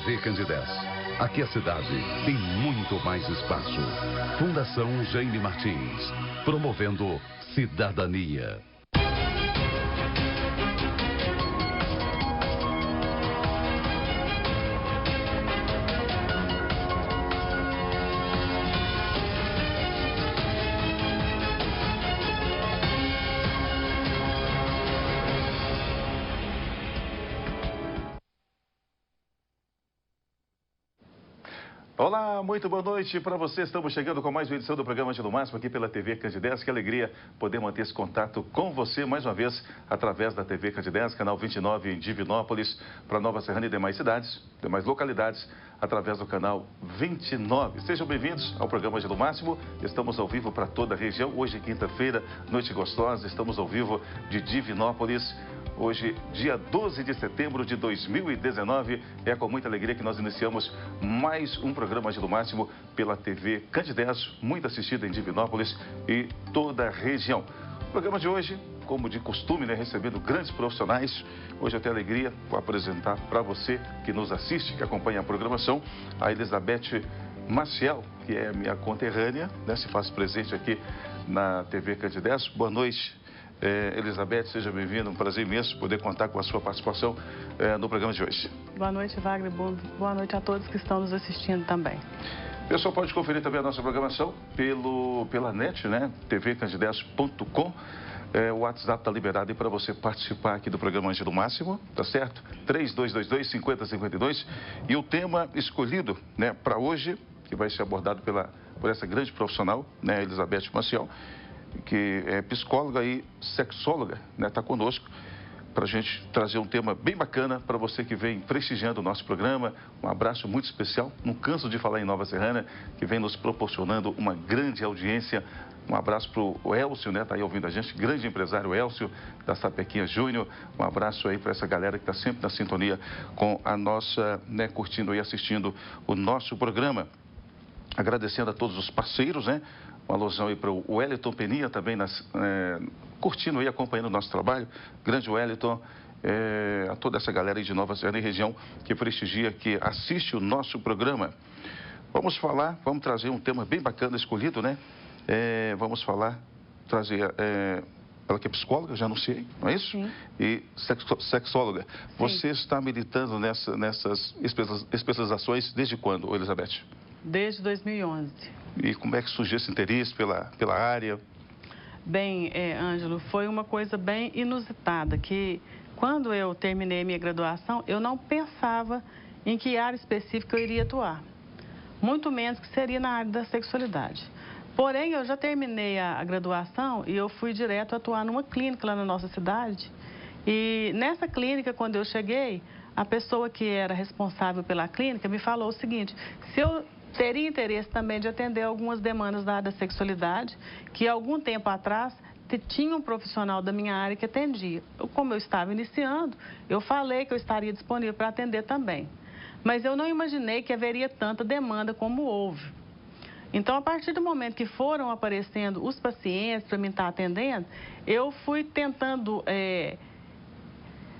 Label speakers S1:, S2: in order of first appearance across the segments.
S1: TV Candidez. Aqui a cidade tem muito mais espaço. Fundação Jaime Martins, promovendo cidadania.
S2: Olá, muito boa noite para você. Estamos chegando com mais uma edição do programa Ângelo Máximo aqui pela TV Candidez. Que alegria poder manter esse contato com você mais uma vez através da TV Candidez, canal 29 em Divinópolis, para Nova Serrana e demais cidades, demais localidades, através do canal 29. Sejam bem-vindos ao programa Ângelo Máximo. Estamos ao vivo para toda a região. Hoje, quinta-feira, noite gostosa. Estamos ao vivo de Divinópolis. Hoje, dia 12 de setembro de 2019, é com muita alegria que nós iniciamos mais um programa Ângelo Máximo pela TV Candidez, muito assistida em Divinópolis e toda a região. O programa de hoje, como de costume, né, recebendo grandes profissionais. Hoje eu tenho a alegria de apresentar para você que nos assiste, que acompanha a programação, a Elizabeth Maciel, que é minha conterrânea, né, se faz presente aqui na TV Candidez. Boa noite. Elizabeth, seja bem-vinda, um prazer imenso poder contar com a sua participação no programa de hoje.
S3: Boa noite, Wagner, boa noite a todos que estão nos assistindo também.
S2: O pessoal pode conferir também a nossa programação pela net, né, tvcandidez.com. O WhatsApp está liberado aí para você participar aqui do programa Ângelo Máximo, tá certo? 3222-5052. E o tema escolhido, né, para hoje, que vai ser abordado por essa grande profissional, né, Elizabeth Maciel, que é psicóloga e sexóloga, né, está conosco para a gente trazer um tema bem bacana para você que vem prestigiando o nosso programa. Um abraço muito especial, não canso de falar em Nova Serrana, que vem nos proporcionando uma grande audiência. Um abraço para o Elcio, né, está aí ouvindo a gente, grande empresário Elcio, da Sapequinha Júnior. Um abraço aí para essa galera que está sempre na sintonia com a nossa, né, curtindo e assistindo o nosso programa. Agradecendo a todos os parceiros, né? Uma alusão aí para o Wellington Peninha também curtindo e acompanhando o nosso trabalho. Grande Wellington, a toda essa galera aí de Nova Serrana e região que prestigia, que assiste o nosso programa. Vamos trazer um tema bem bacana escolhido, né? Trazer ela que é psicóloga, já anunciei, não é isso?
S3: Sim.
S2: E sexóloga.
S3: Sim.
S2: Você está militando nessas especializações desde quando, Elizabeth?
S3: Desde 2011.
S2: E como é que surgiu esse interesse pela área?
S3: Bem, Ângelo, foi uma coisa bem inusitada, que quando eu terminei minha graduação, eu não pensava em que área específica eu iria atuar. Muito menos que seria na área da sexualidade. Porém, eu já terminei a graduação e eu fui direto atuar numa clínica lá na nossa cidade. E nessa clínica, quando eu cheguei, a pessoa que era responsável pela clínica me falou o seguinte: se eu teria interesse também de atender algumas demandas da área da sexualidade, que algum tempo atrás tinha um profissional da minha área que atendia. Como eu estava iniciando, eu falei que eu estaria disponível para atender também. Mas eu não imaginei que haveria tanta demanda como houve. Então, a partir do momento que foram aparecendo os pacientes para mim estar atendendo, eu fui tentando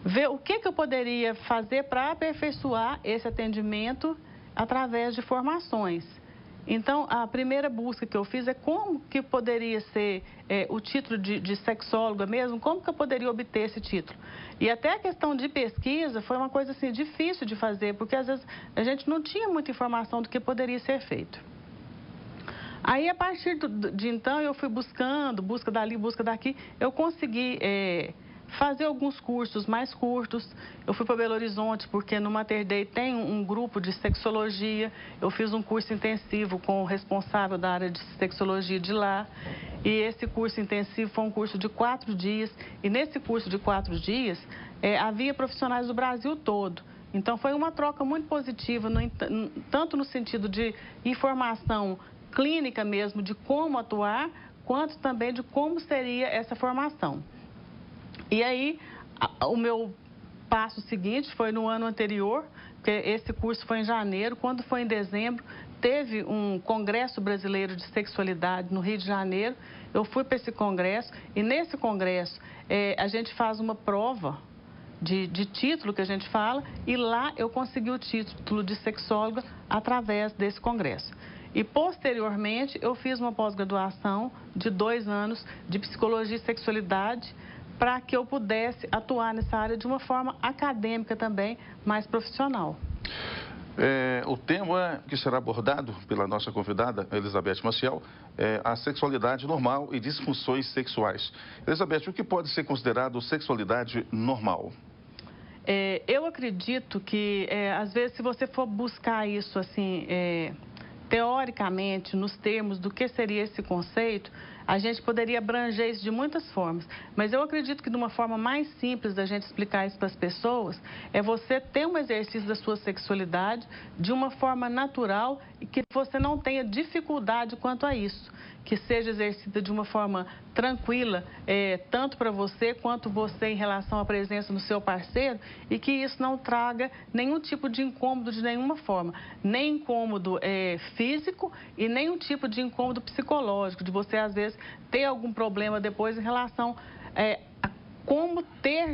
S3: ver o que eu poderia fazer para aperfeiçoar esse atendimento através de formações. Então, a primeira busca que eu fiz é como que poderia ser o título de sexóloga mesmo, como que eu poderia obter esse título. E até a questão de pesquisa foi uma coisa assim difícil de fazer, porque às vezes a gente não tinha muita informação do que poderia ser feito. Aí, a partir de então, eu fui buscando, busca dali, busca daqui, eu consegui fazer alguns cursos mais curtos. Eu fui para Belo Horizonte, porque no Mater Dei tem um grupo de sexologia. Eu fiz um curso intensivo com o responsável da área de sexologia de lá. E esse curso intensivo foi um curso de 4 dias. E nesse curso de 4 dias, havia profissionais do Brasil todo. Então, foi uma troca muito positiva, tanto no sentido de informação clínica mesmo, de como atuar, quanto também de como seria essa formação. E aí, o meu passo seguinte foi no ano anterior, porque esse curso foi em janeiro. Quando foi em dezembro, teve um Congresso Brasileiro de Sexualidade no Rio de Janeiro. Eu fui para esse congresso e nesse congresso a gente faz uma prova de título que a gente fala, e lá eu consegui o título de sexóloga através desse congresso. E, posteriormente, eu fiz uma pós-graduação de 2 anos de psicologia e sexualidade para que eu pudesse atuar nessa área de uma forma acadêmica também, mais profissional.
S2: O tema que será abordado pela nossa convidada, Elizabeth Maciel, é a sexualidade normal e disfunções sexuais. Elizabeth, o que pode ser considerado sexualidade normal?
S3: Eu acredito que, às vezes, se você for buscar isso assim, teoricamente, nos termos do que seria esse conceito, a gente poderia abranger isso de muitas formas. Mas eu acredito que de uma forma mais simples da gente explicar isso para as pessoas, é você ter um exercício da sua sexualidade de uma forma natural e que você não tenha dificuldade quanto a isso. Que seja exercida de uma forma tranquila, tanto para você quanto você em relação à presença do seu parceiro, e que isso não traga nenhum tipo de incômodo de nenhuma forma. Nem incômodo físico e nenhum tipo de incômodo psicológico, de você às vezes ter algum problema depois em relação a como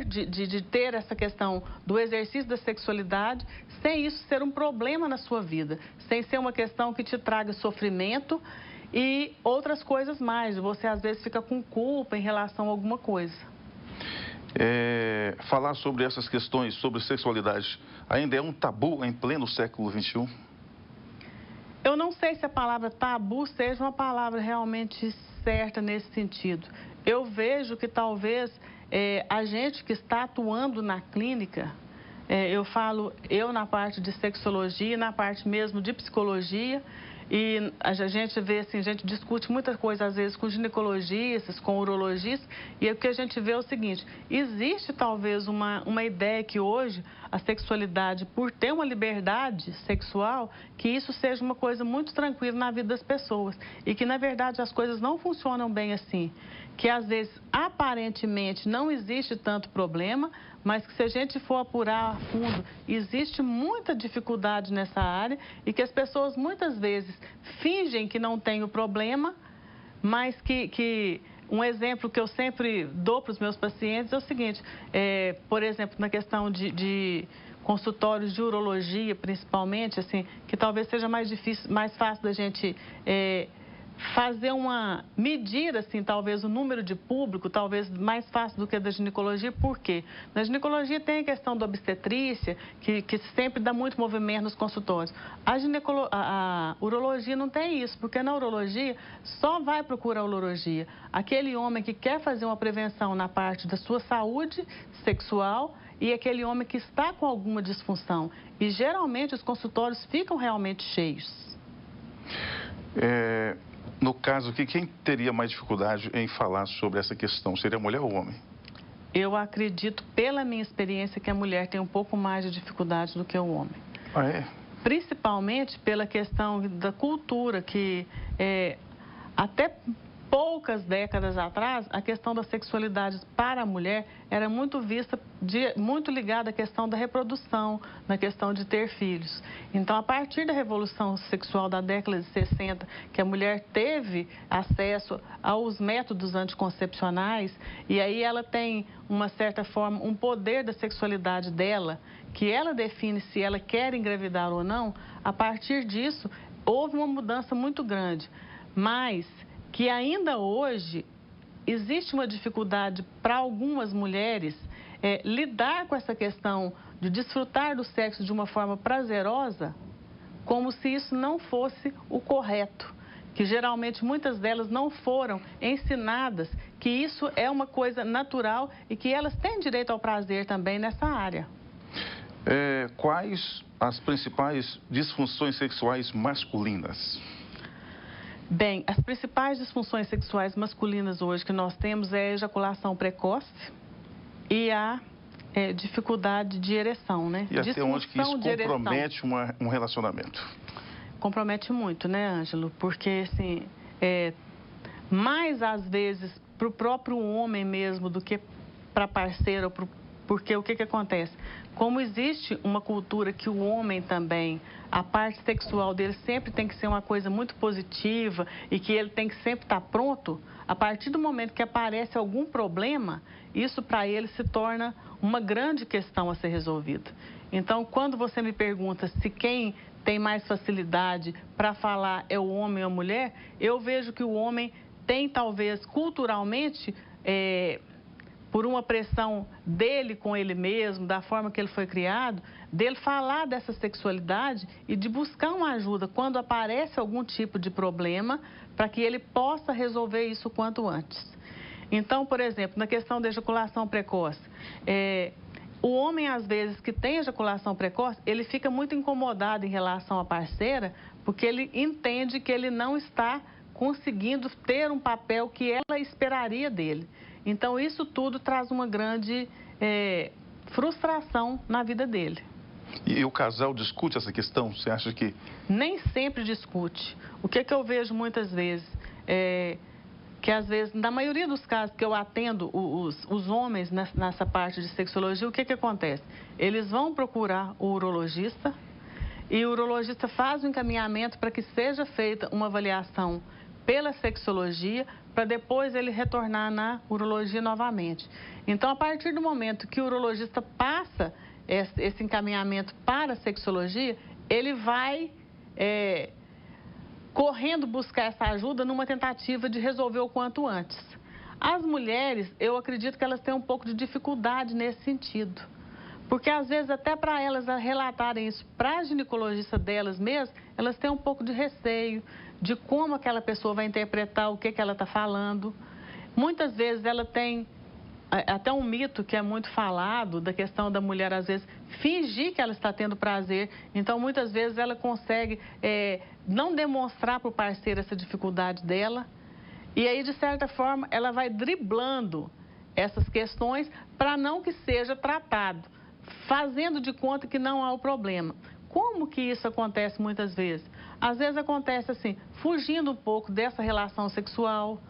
S3: de ter essa questão do exercício da sexualidade sem isso ser um problema na sua vida, sem ser uma questão que te traga sofrimento e outras coisas mais. Você às vezes fica com culpa em relação a alguma coisa.
S2: Falar sobre essas questões, sobre sexualidade, ainda é um tabu em pleno século XXI?
S3: Eu não sei se a palavra tabu seja uma palavra realmente certa nesse sentido. Eu vejo que talvez a gente que está atuando na clínica, eu na parte de sexologia, na parte mesmo de psicologia, e a gente vê assim, a gente discute muita coisa às vezes com ginecologistas, com urologistas, e o que a gente vê é o seguinte: existe talvez uma ideia que hoje a sexualidade, por ter uma liberdade sexual, que isso seja uma coisa muito tranquila na vida das pessoas, e que na verdade as coisas não funcionam bem assim, que às vezes aparentemente não existe tanto problema, mas que se a gente for apurar a fundo, existe muita dificuldade nessa área e que as pessoas muitas vezes fingem que não tem o problema, mas que um exemplo que eu sempre dou para os meus pacientes é o seguinte: por exemplo, na questão de consultórios de urologia, principalmente, assim, que talvez seja mais fácil da gente medir, assim, talvez o número de público, talvez mais fácil do que a da ginecologia. Por quê? Na ginecologia tem a questão da obstetrícia, que sempre dá muito movimento nos consultórios. A urologia não tem isso, porque na urologia só vai procurar urologia aquele homem que quer fazer uma prevenção na parte da sua saúde sexual e aquele homem que está com alguma disfunção. E geralmente os consultórios ficam realmente cheios.
S2: No caso aqui, quem teria mais dificuldade em falar sobre essa questão? Seria a mulher ou o homem?
S3: Eu acredito, pela minha experiência, que a mulher tem um pouco mais de dificuldade do que o homem.
S2: Ah, é?
S3: Principalmente pela questão da cultura, que até poucas décadas atrás, a questão da sexualidade para a mulher era muito vista, muito ligada à questão da reprodução, na questão de ter filhos. Então, a partir da revolução sexual da década de 60, que a mulher teve acesso aos métodos anticoncepcionais, e aí ela tem, uma certa forma, um poder da sexualidade dela, que ela define se ela quer engravidar ou não. A partir disso, houve uma mudança muito grande. Mas que ainda hoje existe uma dificuldade para algumas mulheres lidar com essa questão de desfrutar do sexo de uma forma prazerosa, como se isso não fosse o correto. Que geralmente muitas delas não foram ensinadas que isso é uma coisa natural e que elas têm direito ao prazer também nessa área.
S2: Quais as principais disfunções sexuais masculinas?
S3: Bem, as principais disfunções sexuais masculinas hoje que nós temos é a ejaculação precoce e a dificuldade de ereção, né?
S2: E até onde que isso compromete um relacionamento?
S3: Compromete muito, né, Ângelo? Porque, assim, mais às vezes para o próprio homem mesmo do que para parceiro ou para Porque o que acontece? Como existe uma cultura que o homem também, a parte sexual dele sempre tem que ser uma coisa muito positiva e que ele tem que sempre estar pronto, a partir do momento que aparece algum problema, isso para ele se torna uma grande questão a ser resolvida. Então, quando você me pergunta se quem tem mais facilidade para falar é o homem ou a mulher, eu vejo que o homem tem, talvez, culturalmente, por uma pressão dele com ele mesmo, da forma que ele foi criado, dele falar dessa sexualidade e de buscar uma ajuda quando aparece algum tipo de problema, para que ele possa resolver isso o quanto antes. Então, por exemplo, na questão da ejaculação precoce, o homem, às vezes, que tem ejaculação precoce, ele fica muito incomodado em relação à parceira, porque ele entende que ele não está conseguindo ter um papel que ela esperaria dele. Então, isso tudo traz uma grande frustração na vida dele.
S2: E o casal discute essa questão? Você acha que...
S3: Nem sempre discute. O que eu vejo muitas vezes que às vezes, na maioria dos casos que eu atendo os homens nessa parte de sexologia, o que acontece? Eles vão procurar o urologista e o urologista faz o encaminhamento para que seja feita uma avaliação pela sexologia, para depois ele retornar na urologia novamente. Então, a partir do momento que o urologista passa esse encaminhamento para a sexologia, ele vai correndo buscar essa ajuda numa tentativa de resolver o quanto antes. As mulheres, eu acredito que elas têm um pouco de dificuldade nesse sentido. Porque, às vezes, até para elas relatarem isso para a ginecologista delas mesmas, elas têm um pouco de receio de como aquela pessoa vai interpretar o que ela está falando. Muitas vezes ela tem até um mito que é muito falado, da questão da mulher, às vezes, fingir que ela está tendo prazer. Então, muitas vezes, ela consegue não demonstrar para o parceiro essa dificuldade dela. E aí, de certa forma, ela vai driblando essas questões para não que seja tratado, fazendo de conta que não há o problema. Como que isso acontece muitas vezes? Às vezes acontece assim, fugindo um pouco dessa relação sexual,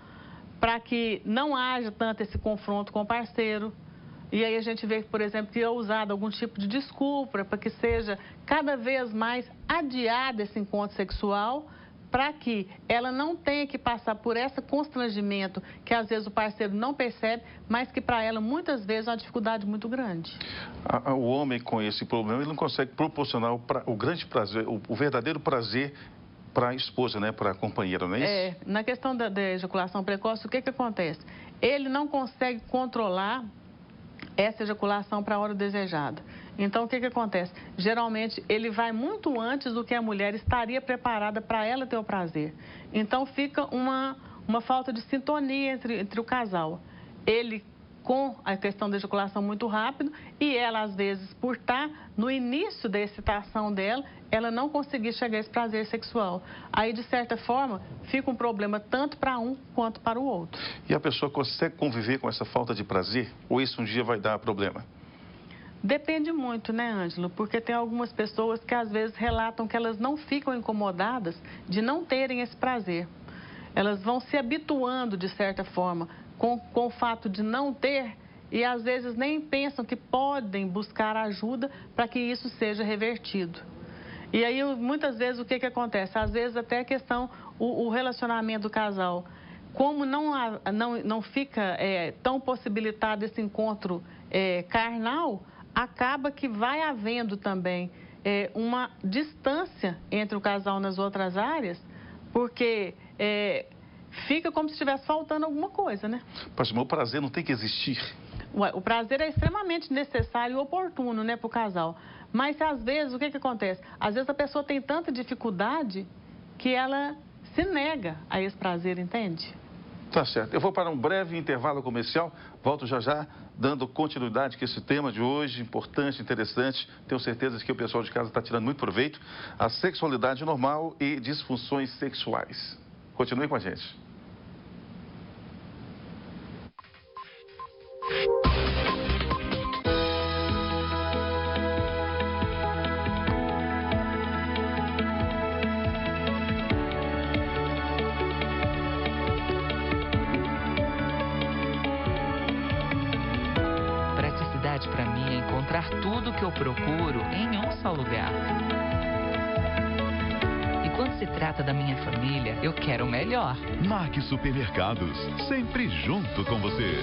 S3: para que não haja tanto esse confronto com o parceiro. E aí a gente vê, por exemplo, que é usado algum tipo de desculpa para que seja cada vez mais adiado esse encontro sexual, para que ela não tenha que passar por esse constrangimento que às vezes o parceiro não percebe, mas que para ela muitas vezes é uma dificuldade muito grande.
S2: O homem com esse problema, ele não consegue proporcionar o grande prazer, o verdadeiro prazer para a esposa, né, para a companheira, não é isso?
S3: Na questão da ejaculação precoce, o que acontece? Ele não consegue controlar essa ejaculação para a hora desejada. Então, o que acontece? Geralmente, ele vai muito antes do que a mulher estaria preparada para ela ter o prazer. Então, fica uma falta de sintonia entre o casal. Ele com a questão da ejaculação muito rápido e ela, às vezes, por estar no início da excitação dela, ela não conseguir chegar a esse prazer sexual. Aí, de certa forma, fica um problema tanto para um quanto para o outro.
S2: E a pessoa consegue conviver com essa falta de prazer? Ou isso um dia vai dar problema?
S3: Depende muito, né, Ângelo? Porque tem algumas pessoas que, às vezes, relatam que elas não ficam incomodadas de não terem esse prazer. Elas vão se habituando, de certa forma, com o fato de não ter e, às vezes, nem pensam que podem buscar ajuda para que isso seja revertido. E aí, muitas vezes, o que acontece? Às vezes, até a questão, o relacionamento do casal, como não fica tão possibilitado esse encontro carnal, acaba que vai havendo também uma distância entre o casal nas outras áreas, porque fica como se estivesse faltando alguma coisa, né?
S2: Pastor, mas o prazer não tem que existir?
S3: O prazer é extremamente necessário e oportuno, né, para o casal. Mas, às vezes, o que acontece? Às vezes a pessoa tem tanta dificuldade que ela se nega a esse prazer, entende?
S2: Tá certo. Eu vou para um breve intervalo comercial. Volto já já, dando continuidade com esse tema de hoje, importante, interessante. Tenho certeza de que o pessoal de casa está tirando muito proveito. A sexualidade normal e disfunções sexuais. Continue com a gente.
S4: Praticidade para mim encontrar tudo o que eu procuro em um só lugar. E quando se trata da minha família, eu quero o melhor.
S1: Marque Supermercados, sempre junto com você.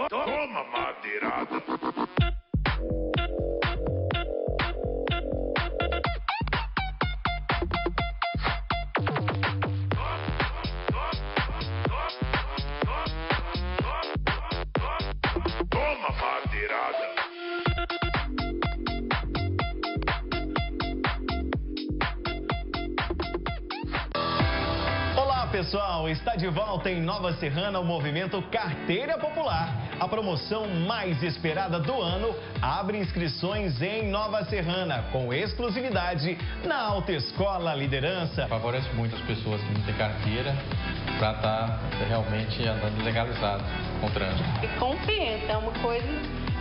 S5: Toma, madeirada. Toma, madeirada.
S6: Olá pessoal, está de volta em Nova Serrana o movimento Carteira Popular. A promoção mais esperada do ano abre inscrições em Nova Serrana, com exclusividade na Autoescola Liderança.
S7: Favorece muito as pessoas que não têm carteira para estar realmente andando legalizado com o trânsito.
S8: E compensa, é uma coisa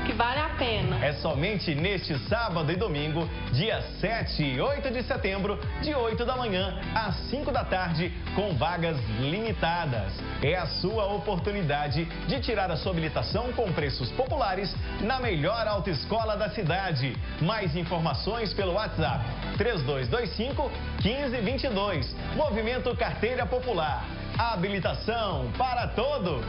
S8: que vale a pena.
S6: É somente neste sábado e domingo, dia 7 e 8 de setembro, de 8 da manhã às 5 da tarde, com vagas limitadas. É a sua oportunidade de tirar a sua habilitação com preços populares na melhor autoescola da cidade. Mais informações pelo WhatsApp 3225-1522. Movimento Carteira Popular. Habilitação para todos.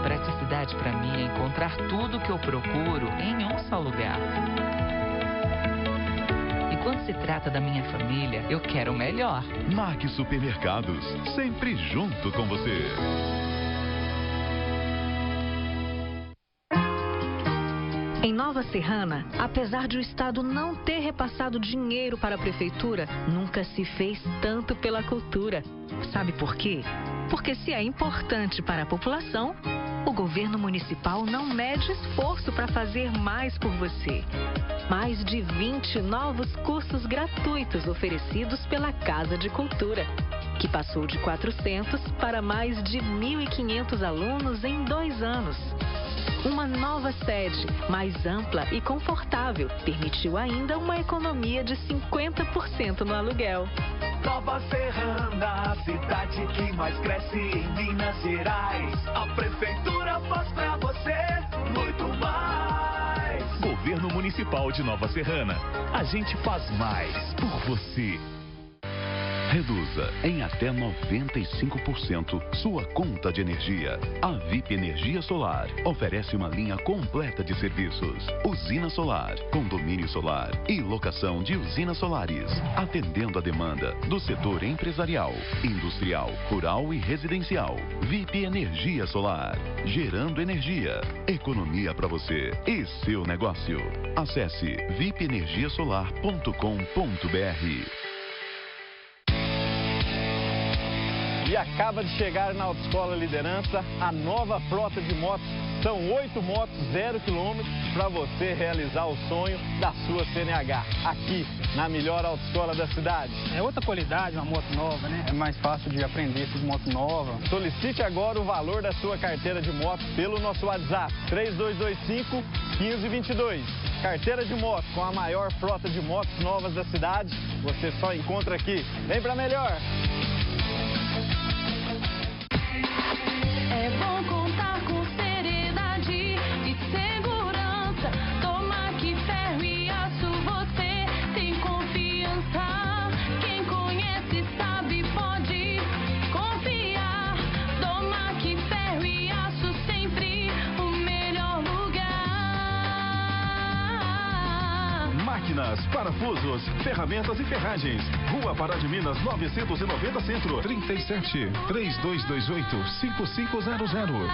S4: Praticidade para mim é encontrar tudo o que eu procuro em um só lugar. E quando se trata da minha família, eu quero o melhor.
S1: Marque Supermercados, sempre junto com você.
S9: Em Nova Serrana, apesar de o Estado não ter repassado dinheiro para a Prefeitura, nunca se fez tanto pela cultura. Sabe por quê? Porque se é importante para a população, o governo municipal não mede esforço para fazer mais por você. Mais de 20 novos cursos gratuitos oferecidos pela Casa de Cultura, que passou de 400 para mais de 1.500 alunos em 2 anos. Uma nova sede, mais ampla e confortável, permitiu ainda uma economia de 50% no aluguel.
S10: Nova Serrana, a cidade que mais cresce em Minas Gerais. A prefeitura faz pra você muito mais.
S11: Governo Municipal de Nova Serrana. A gente faz mais por você.
S1: Reduza em até 95% sua conta de energia. A VIP Energia Solar oferece uma linha completa de serviços: usina solar, condomínio solar e locação de usinas solares, atendendo a demanda do setor empresarial, industrial, rural e residencial. VIP Energia Solar, gerando energia, economia para você e seu negócio. Acesse vipenergiasolar.com.br.
S6: E acaba de chegar na Autoescola Liderança a nova frota de motos. São 8 motos 0 km para você realizar o sonho da sua CNH, aqui na melhor autoescola da cidade.
S12: É outra qualidade, uma moto nova, né? É mais fácil de aprender de moto nova.
S6: Solicite agora o valor da sua carteira de moto pelo nosso WhatsApp 3225-1522. Carteira de moto com a maior frota de motos novas da cidade, você só encontra aqui. Vem pra melhor!
S8: É bom contar com seriedade e segurança. Toma que ferro e aço, você tem confiança. Quem conhece sabe, pode confiar. Toma que ferro e aço, sempre o melhor lugar.
S11: Máquinas, parafusos, ferramentas e ferragens. Rua Pará de Minas 990 Centro. 37 3228 5500.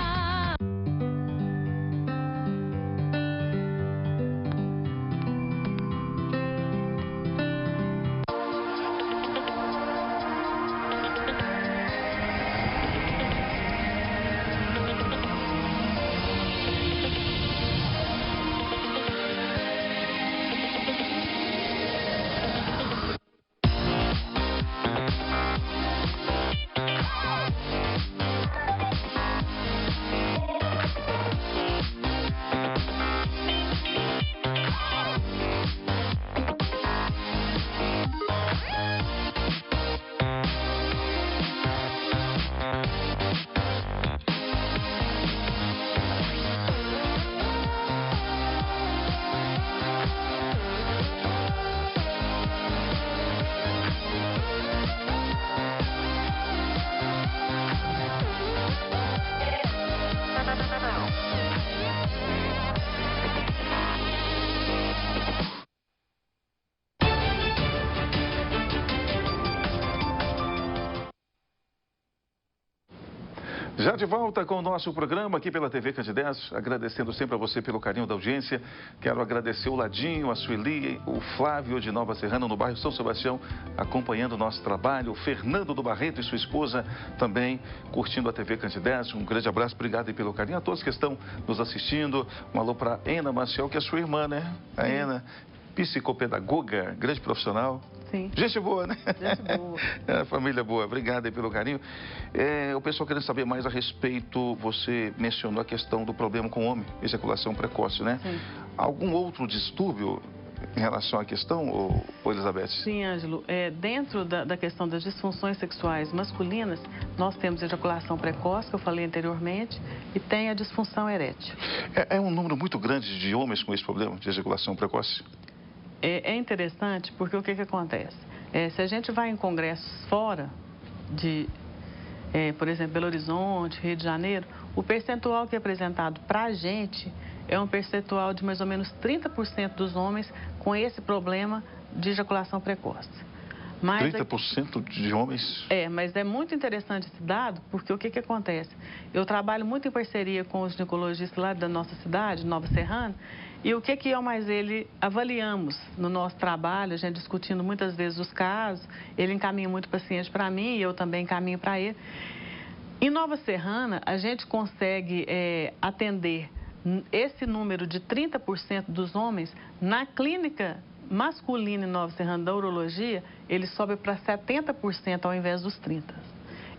S2: Já de volta com o nosso programa aqui pela TV Candidez, agradecendo sempre a você pelo carinho da audiência. Quero agradecer o Ladinho, a Sueli, o Flávio de Nova Serrana, no bairro São Sebastião, acompanhando o nosso trabalho. O Fernando do Barreto e sua esposa também curtindo a TV Candidez. Um grande abraço, obrigado aí pelo carinho. A todos que estão nos assistindo. Um alô para Ena Maciel, que é sua irmã, né? A Ena, psicopedagoga, grande profissional.
S3: Sim.
S2: Gente boa, né?
S3: Gente boa.
S2: É, família boa. Obrigado aí pelo carinho. O pessoal querendo saber mais a respeito, você mencionou a questão do problema com o homem, ejaculação precoce, né?
S3: Sim.
S2: Algum outro distúrbio em relação à questão, ou Elizabeth?
S3: Sim, Ângelo. Dentro da questão das disfunções sexuais masculinas, nós temos ejaculação precoce, que eu falei anteriormente, e tem a disfunção erétil.
S2: É um número muito grande de homens com esse problema de ejaculação precoce?
S3: É interessante porque o que acontece? Se a gente vai em congressos fora de, por exemplo, Belo Horizonte, Rio de Janeiro, o percentual que é apresentado para a gente é um percentual de mais ou menos 30% dos homens com esse problema de ejaculação precoce. Mas
S2: 30% de homens?
S3: Mas é muito interessante esse dado, porque o que acontece? Eu trabalho muito em parceria com os ginecologistas lá da nossa cidade, Nova Serrana, e o que eu mais ele avaliamos no nosso trabalho, a gente discutindo muitas vezes os casos, ele encaminha muito paciente para mim e eu também encaminho para ele. Em Nova Serrana, a gente consegue atender esse número de 30% dos homens na clínica masculina em Nova Serrana da urologia, ele sobe para 70% ao invés dos 30%.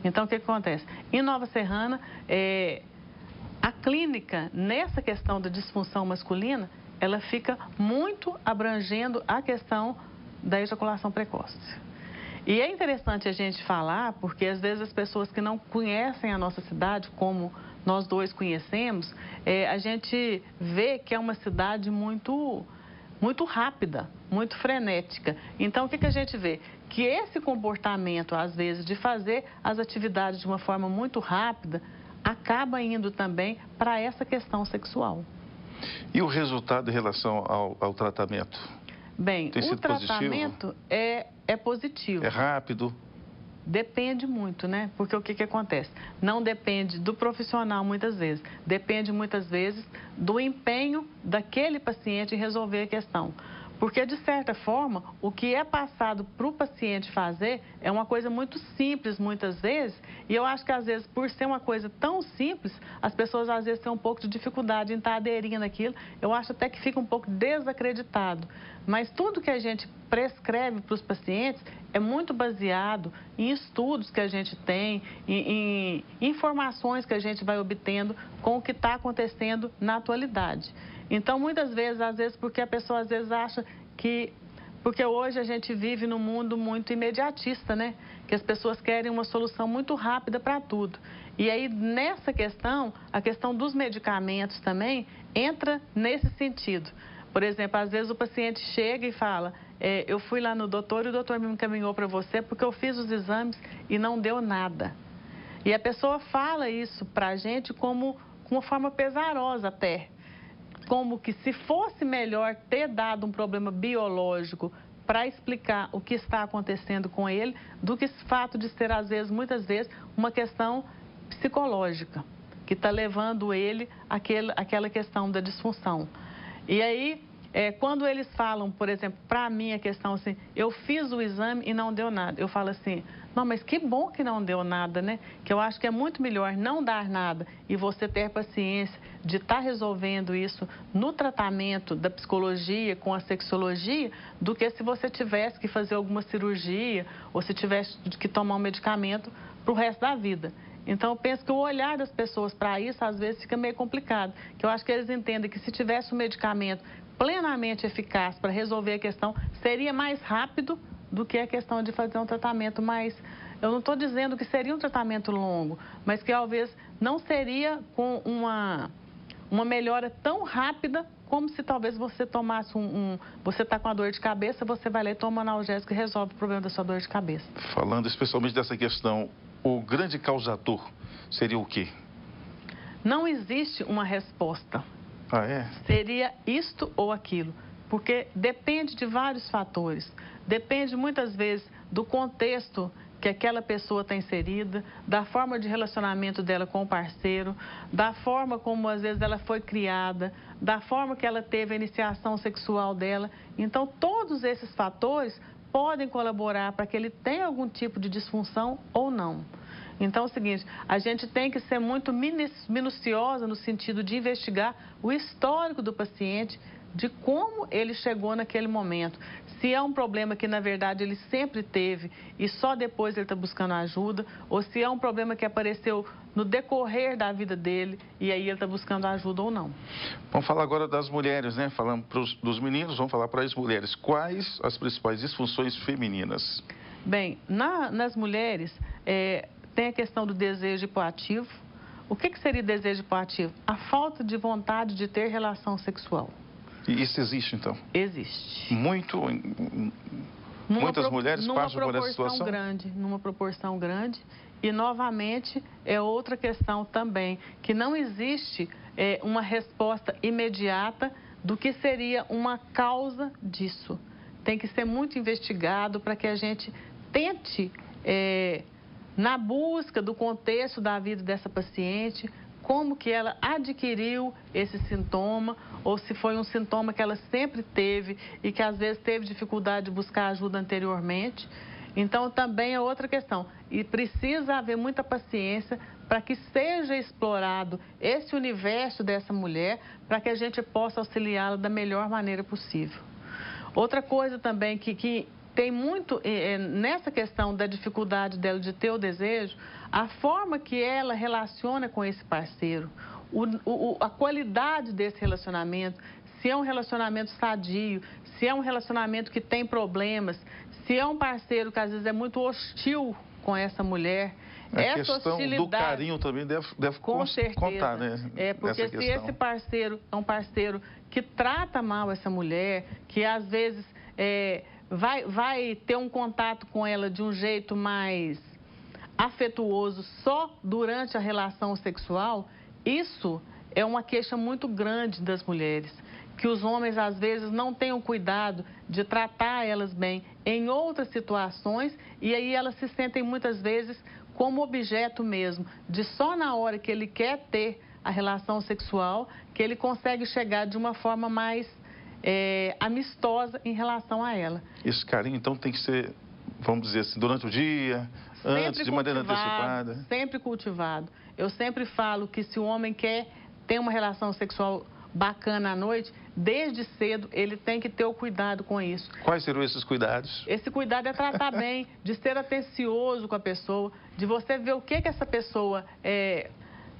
S3: Então, o que acontece? Em Nova Serrana, a clínica, nessa questão da disfunção masculina, ela fica muito abrangendo a questão da ejaculação precoce. E é interessante a gente falar, porque às vezes as pessoas que não conhecem a nossa cidade, como nós dois conhecemos, a gente vê que é uma cidade muito rápida, muito frenética. Então, o que a gente vê? Que esse comportamento, às vezes, de fazer as atividades de uma forma muito rápida, acaba indo também para essa questão sexual.
S2: E o resultado em relação ao tratamento?
S3: Bem, o tratamento é positivo.
S2: É rápido?
S3: Depende muito, né? Porque o que acontece? Não depende do profissional muitas vezes. Depende muitas vezes do empenho daquele paciente em resolver a questão. Porque, de certa forma, o que é passado para o paciente fazer é uma coisa muito simples, muitas vezes, e eu acho que, às vezes, por ser uma coisa tão simples, as pessoas, às vezes, têm um pouco de dificuldade em estar aderindo àquilo. Eu acho até que fica um pouco desacreditado. Mas tudo que a gente prescreve para os pacientes é muito baseado em estudos que a gente tem, em informações que a gente vai obtendo com o que está acontecendo na atualidade. Então, muitas vezes, às vezes, porque a pessoa às vezes acha que... Porque hoje a gente vive num mundo muito imediatista, né? Que as pessoas querem uma solução muito rápida para tudo. E aí, nessa questão, a questão dos medicamentos também entra nesse sentido. Por exemplo, às vezes o paciente chega e fala, eu fui lá no doutor e o doutor me encaminhou para você porque eu fiz os exames e não deu nada. E a pessoa fala isso para a gente como uma forma pesarosa até. Como que se fosse melhor ter dado um problema biológico para explicar o que está acontecendo com ele, do que esse fato de ser, às vezes, muitas vezes, uma questão psicológica, que está levando ele àquela questão da disfunção. E aí, quando eles falam, por exemplo, para mim a questão assim, eu fiz o exame e não deu nada. Eu falo assim, não, mas que bom que não deu nada, né? Que eu acho que é muito melhor não dar nada e você ter paciência de estar resolvendo isso no tratamento da psicologia com a sexologia, do que se você tivesse que fazer alguma cirurgia ou se tivesse que tomar um medicamento para o resto da vida. Então, eu penso que o olhar das pessoas para isso, às vezes, fica meio complicado. Que eu acho que eles entendem que se tivesse um medicamento plenamente eficaz para resolver a questão, seria mais rápido do que a questão de fazer um tratamento mais... Eu não estou dizendo que seria um tratamento longo, mas que talvez não seria com uma melhora tão rápida como se talvez você tomasse você está com a dor de cabeça, você vai lá e toma um analgésico e resolve o problema da sua dor de cabeça.
S2: Falando especialmente dessa questão, o grande causador seria o quê?
S3: Não existe uma resposta.
S2: Ah, é?
S3: Seria isto ou aquilo, porque depende de vários fatores. Depende muitas vezes do contexto que aquela pessoa está inserida, da forma de relacionamento dela com o parceiro, da forma como às vezes ela foi criada, da forma que ela teve a iniciação sexual dela. Então, todos esses fatores podem colaborar para que ele tenha algum tipo de disfunção ou não. Então, é o seguinte, a gente tem que ser muito minuciosa no sentido de investigar o histórico do paciente, de como ele chegou naquele momento. Se é um problema que, na verdade, ele sempre teve e só depois ele está buscando ajuda, ou se é um problema que apareceu no decorrer da vida dele e aí ele está buscando ajuda ou não.
S2: Vamos falar agora das mulheres, né? Falando dos meninos, vamos falar para as mulheres. Quais as principais disfunções femininas?
S3: Bem, nas mulheres, tem a questão do desejo hipoativo. O que seria desejo hipoativo? A falta de vontade de ter relação sexual.
S2: E isso existe, então?
S3: Existe.
S2: Muitas mulheres passam por essa situação?
S3: Numa proporção grande. E, novamente, é outra questão também, que não existe uma resposta imediata do que seria uma causa disso. Tem que ser muito investigado para que a gente tente, na busca do contexto da vida dessa paciente, como que ela adquiriu esse sintoma, ou se foi um sintoma que ela sempre teve e que às vezes teve dificuldade de buscar ajuda anteriormente. Então, também é outra questão. E precisa haver muita paciência para que seja explorado esse universo dessa mulher, para que a gente possa auxiliá-la da melhor maneira possível. Outra coisa também que tem muito, nessa questão da dificuldade dela de ter o desejo, a forma que ela relaciona com esse parceiro, a qualidade desse relacionamento, se é um relacionamento sadio, se é um relacionamento que tem problemas, se é um parceiro que às vezes é muito hostil com essa mulher.
S2: A questão do carinho também deve
S3: com certeza
S2: contar, né?
S3: Porque se esse parceiro é um parceiro que trata mal essa mulher, que às vezes vai ter um contato com ela de um jeito mais afetuoso só durante a relação sexual, isso é uma queixa muito grande das mulheres, que os homens às vezes não têm o cuidado de tratar elas bem em outras situações e aí elas se sentem muitas vezes como objeto mesmo, de só na hora que ele quer ter a relação sexual que ele consegue chegar de uma forma mais amistosa em relação a ela.
S2: Esse carinho, então, tem que ser, vamos dizer assim, durante o dia, antes, de maneira antecipada?
S3: Sempre cultivado. Eu sempre falo que se o homem quer ter uma relação sexual bacana à noite, desde cedo ele tem que ter o cuidado com isso.
S2: Quais seriam esses cuidados?
S3: Esse cuidado é tratar bem, de ser atencioso com a pessoa, de você ver o que essa pessoa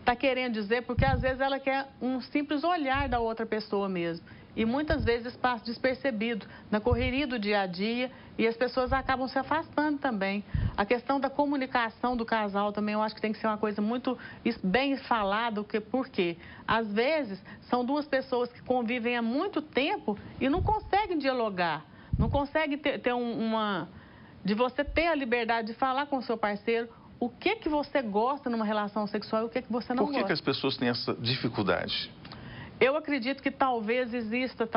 S3: está querendo dizer, porque às vezes ela quer um simples olhar da outra pessoa mesmo. E muitas vezes passa despercebido na correria do dia a dia e as pessoas acabam se afastando também. A questão da comunicação do casal também eu acho que tem que ser uma coisa muito bem falada, porque às vezes são duas pessoas que convivem há muito tempo e não conseguem dialogar, não conseguem ter de você ter a liberdade de falar com o seu parceiro o que você gosta numa relação sexual e o que você não gosta.
S2: Por que as pessoas têm essa dificuldade?
S3: Eu acredito que talvez exista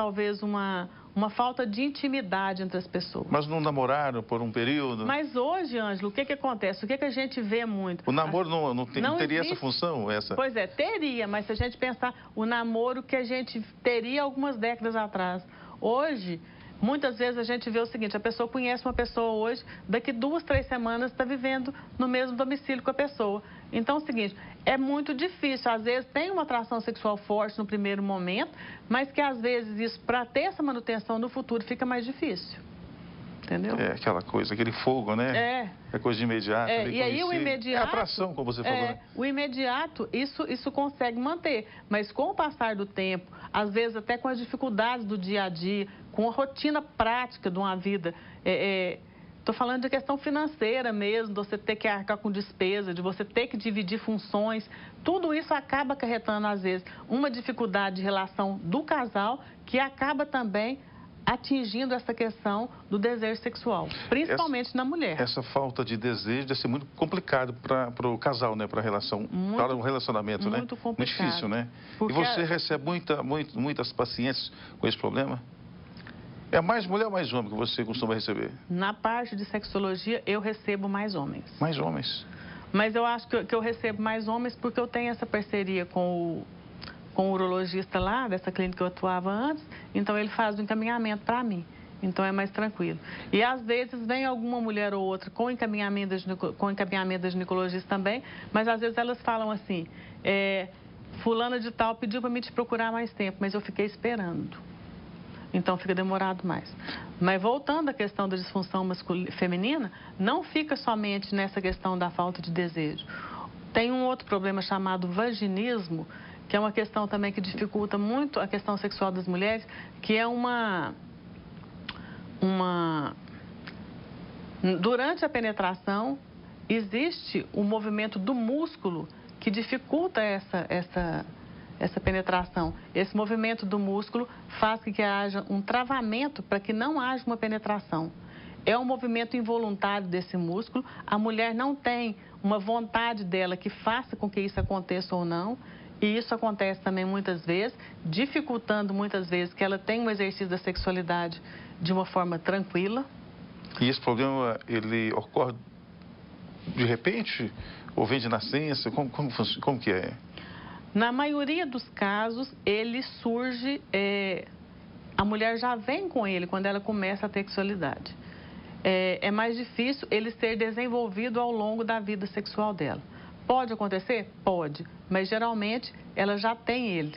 S3: uma falta de intimidade entre as pessoas.
S2: Mas não namoraram por um período?
S3: Mas hoje, Ângelo, o que acontece? O que a gente vê muito?
S2: O namoro não teria
S3: existe.
S2: Essa função?
S3: Pois teria, mas se a gente pensar o namoro que a gente teria algumas décadas atrás. Hoje, muitas vezes a gente vê o seguinte, a pessoa conhece uma pessoa hoje, daqui 2, 3 semanas está vivendo no mesmo domicílio com a pessoa. Então, é o seguinte, é muito difícil, às vezes tem uma atração sexual forte no primeiro momento, mas que às vezes isso, para ter essa manutenção no futuro, fica mais difícil. Entendeu?
S2: É aquela coisa, aquele fogo, né? É coisa de imediato.
S3: E aí o imediato...
S2: É atração, como você falou, né?
S3: O imediato, isso consegue manter. Mas com o passar do tempo, às vezes até com as dificuldades do dia a dia, com a rotina prática de uma vida... Estou falando de questão financeira mesmo, de você ter que arcar com despesa, de você ter que dividir funções. Tudo isso acaba acarretando, às vezes, uma dificuldade de relação do casal que acaba também atingindo essa questão do desejo sexual, principalmente na mulher.
S2: Essa falta de desejo deve ser muito complicado para o casal, né? Para o relacionamento, né?
S3: Muito complicado.
S2: Muito difícil, né?
S3: Porque
S2: e você recebe muitas pacientes com esse problema? É mais mulher ou mais homem que você costuma receber?
S3: Na parte de sexologia, eu recebo mais homens.
S2: Mais homens.
S3: Mas eu acho que eu recebo mais homens porque eu tenho essa parceria com o urologista lá, dessa clínica que eu atuava antes, então ele faz o encaminhamento para mim. Então é mais tranquilo. E às vezes vem alguma mulher ou outra com encaminhamento da ginecologista também, mas às vezes elas falam assim, fulana de tal pediu para me te procurar mais tempo, mas eu fiquei esperando. Então fica demorado mais. Mas voltando à questão da disfunção feminina, não fica somente nessa questão da falta de desejo. Tem um outro problema chamado vaginismo, que é uma questão também que dificulta muito a questão sexual das mulheres, que é durante a penetração, existe o movimento do músculo que dificulta essa penetração. Esse movimento do músculo faz com que haja um travamento para que não haja uma penetração. É um movimento involuntário desse músculo. A mulher não tem uma vontade dela que faça com que isso aconteça ou não. E isso acontece também muitas vezes, dificultando muitas vezes que ela tenha um exercício da sexualidade de uma forma tranquila.
S2: E esse problema, ele ocorre de repente ou vem de nascença? Como que é?
S3: Na maioria dos casos, ele surge, a mulher já vem com ele quando ela começa a ter sexualidade. É mais difícil ele ser desenvolvido ao longo da vida sexual dela. Pode acontecer? Pode, mas geralmente ela já tem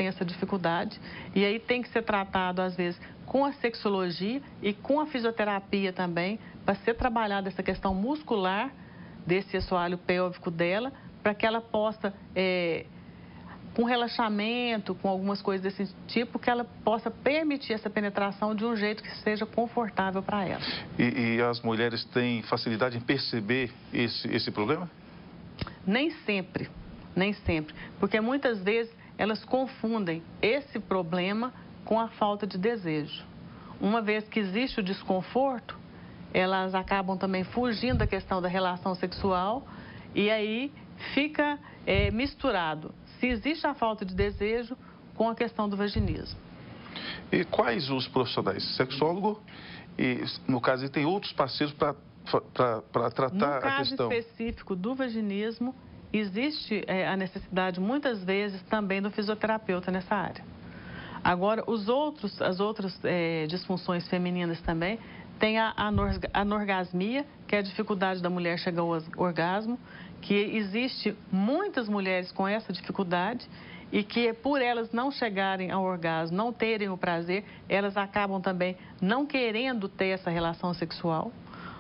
S3: essa dificuldade e aí tem que ser tratado às vezes com a sexologia e com a fisioterapia também para ser trabalhada essa questão muscular desse assoalho pélvico dela para que ela possa, com relaxamento, com algumas coisas desse tipo, que ela possa permitir essa penetração de um jeito que seja confortável para ela.
S2: E as mulheres têm facilidade em perceber esse problema?
S3: Nem sempre, porque muitas vezes elas confundem esse problema com a falta de desejo. Uma vez que existe o desconforto, elas acabam também fugindo da questão da relação sexual e aí fica misturado se existe a falta de desejo com a questão do vaginismo.
S2: E quais os profissionais? Sexólogo e, no caso, tem outros parceiros para tratar a questão?
S3: No caso específico do vaginismo, existe a necessidade, muitas vezes, também do fisioterapeuta nessa área. Agora, as outras disfunções femininas também, tem a anorgasmia, que é a dificuldade da mulher chegar ao orgasmo, que existe muitas mulheres com essa dificuldade e que por elas não chegarem ao orgasmo, não terem o prazer, elas acabam também não querendo ter essa relação sexual.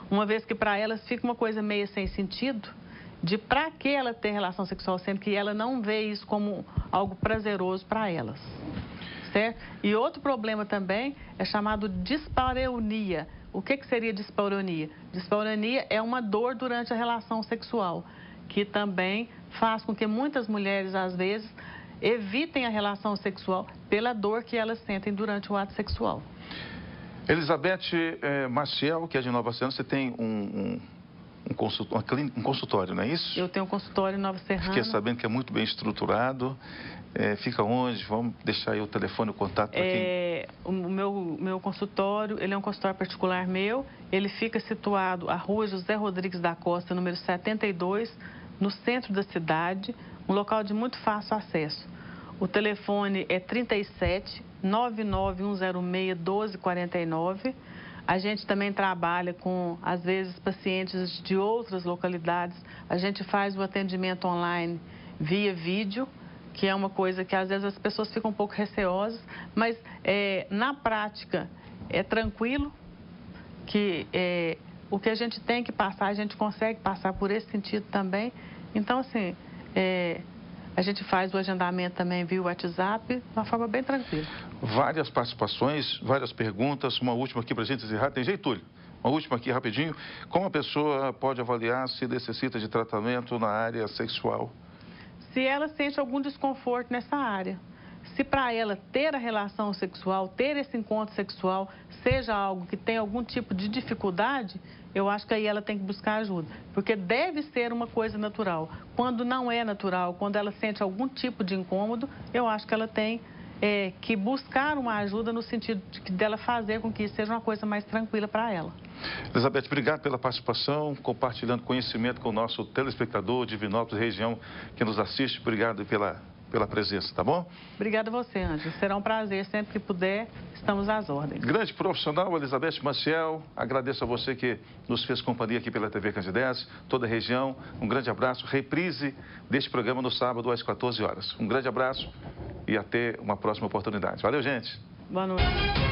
S3: Uma vez que para elas fica uma coisa meio sem sentido, de para que ela ter relação sexual, sendo que ela não vê isso como algo prazeroso para elas, certo? E outro problema também é chamado dispareunia. O que seria dispareunia? Dispareunia é uma dor durante a relação sexual, que também faz com que muitas mulheres, às vezes, evitem a relação sexual pela dor que elas sentem durante o ato sexual.
S2: Elizabeth Maciel, que é de Nova Serrana, você tem um consultório, não é isso?
S3: Eu tenho um consultório em Nova Serrana.
S2: Fiquei sabendo que é muito bem estruturado. Fica onde? Vamos deixar aí o telefone, o contato para quem...
S3: O meu consultório, ele é um consultório particular meu. Ele fica situado à Rua José Rodrigues da Costa, número 72, no centro da cidade, um local de muito fácil acesso. O telefone é 37 99106 1249. A gente também trabalha com, às vezes, pacientes de outras localidades. A gente faz o atendimento online via vídeo, que é uma coisa que, às vezes, as pessoas ficam um pouco receosas, mas, na prática, é tranquilo, que o que a gente tem que passar, a gente consegue passar por esse sentido também. Então, assim, a gente faz o agendamento também via WhatsApp, de uma forma bem tranquila.
S2: Várias participações, várias perguntas. Uma última aqui para a gente encerrar. Tem jeito, Túlio? Uma última aqui, rapidinho. Como a pessoa pode avaliar se necessita de tratamento na área sexual?
S3: Se ela sente algum desconforto nessa área. Se para ela ter a relação sexual, ter esse encontro sexual, seja algo que tem algum tipo de dificuldade, eu acho que aí ela tem que buscar ajuda. Porque deve ser uma coisa natural. Quando não é natural, quando ela sente algum tipo de incômodo, eu acho que ela tem que buscaram uma ajuda no sentido dela fazer com que isso seja uma coisa mais tranquila para ela.
S2: Elizabeth, obrigado pela participação, compartilhando conhecimento com o nosso telespectador de Divinópolis, região que nos assiste. Obrigado pela presença, tá bom?
S3: Obrigada a você, Ângelo. Será um prazer. Sempre que puder, estamos às ordens.
S2: Grande profissional, Elizabeth Maciel. Agradeço a você que nos fez companhia aqui pela TV Candidez, toda a região. Um grande abraço. Reprise deste programa no sábado às 14 horas. Um grande abraço e até uma próxima oportunidade. Valeu, gente.
S3: Boa noite.